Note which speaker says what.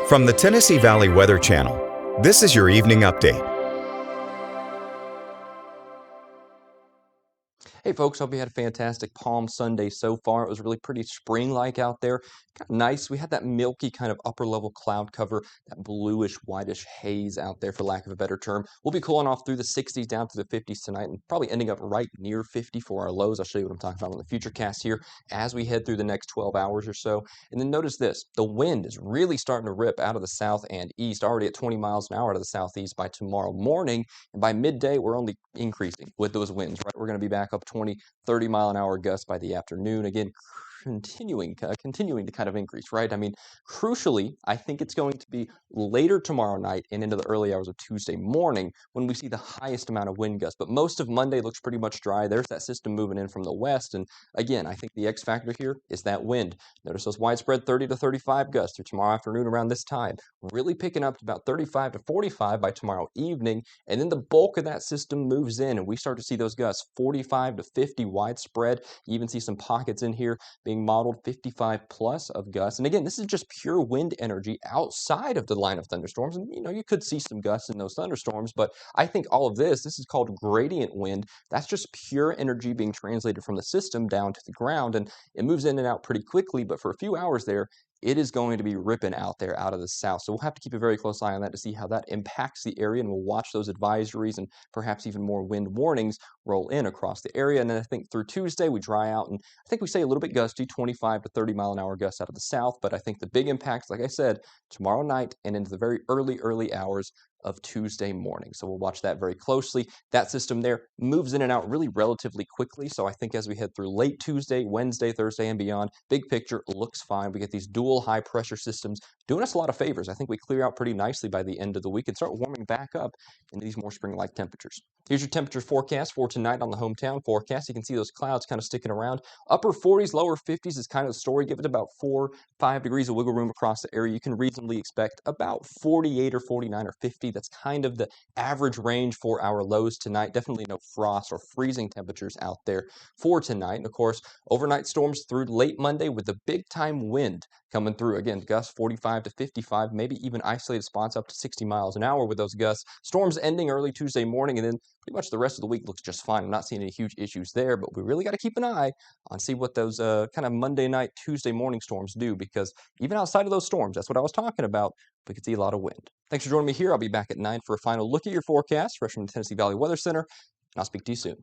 Speaker 1: From the Tennessee Valley Weather Channel, this is your evening update.
Speaker 2: Hey folks, hope you had a fantastic Palm Sunday so far. It was really pretty spring-like out there. Kind of nice. We had that milky kind of upper level cloud cover, that bluish, whitish haze out there, for lack of a better term. We'll be cooling off through the 60s down to the 50s tonight and probably ending up right near 50 for our lows. I'll show you what I'm talking about on the future cast here as we head through the next 12 hours or so. And then notice this, the wind is really starting to rip out of the south and east, already at 20 miles an hour out of the southeast by tomorrow morning. And by midday, we're only increasing with those winds, right? We're going to be back up 20, 30 mile an hour gusts by the afternoon. Again, continuing to kind of increase, right? I mean, crucially, I think it's going to be later tomorrow night and into the early hours of Tuesday morning when we see the highest amount of wind gusts. But most of Monday looks pretty much dry. There's that system moving in from the west. And again, I think the X factor here is that wind. Notice those widespread 30 to 35 gusts through tomorrow afternoon around this time, really picking up to about 35 to 45 by tomorrow evening. And then the bulk of that system moves in and we start to see those gusts 45 to 50 widespread. You even see some pockets in here being modeled 55 plus of gusts. And again, this is just pure wind energy outside of the line of thunderstorms. And you could see some gusts in those thunderstorms, but I think all of this is called gradient wind. That's just pure energy being translated from the system down to the ground, and it moves in and out pretty quickly, but for a few hours there, it is going to be ripping out there out of the south. So we'll have to keep a very close eye on that to see how that impacts the area, and we'll watch those advisories and perhaps even more wind warnings roll in across the area. And then I think through Tuesday, we dry out, and I think we say a little bit gusty, 25 to 30 mile an hour gusts out of the south. But I think the big impacts, like I said, tomorrow night and into the very early hours of Tuesday morning. So we'll watch that very closely. That system there moves in and out really relatively quickly. So I think as we head through late Tuesday, Wednesday, Thursday, and beyond, big picture looks fine. We get these dual high pressure systems doing us a lot of favors. I think we clear out pretty nicely by the end of the week and start warming back up into these more spring-like temperatures. Here's your temperature forecast for tonight on the hometown forecast. You can see those clouds kind of sticking around. Upper 40s, lower 50s is kind of the story. Give it about 4-5 degrees of wiggle room across the area. You can reasonably expect about 48 or 49 or 50. That's kind of the average range for our lows tonight. Definitely no frost or freezing temperatures out there for tonight. And of course, overnight storms through late Monday with the big time wind coming through. Again, gusts 45 to 55, maybe even isolated spots up to 60 miles an hour with those gusts. Storms ending early Tuesday morning, and then pretty much the rest of the week looks just fine. I'm not seeing any huge issues there, but we really got to keep an eye on see what those kind of Monday night, Tuesday morning storms do, because even outside of those storms, that's what I was talking about, we could see a lot of wind. Thanks for joining me here. I'll be back at 9 for a final look at your forecast, fresh from the Tennessee Valley Weather Center, and I'll speak to you soon.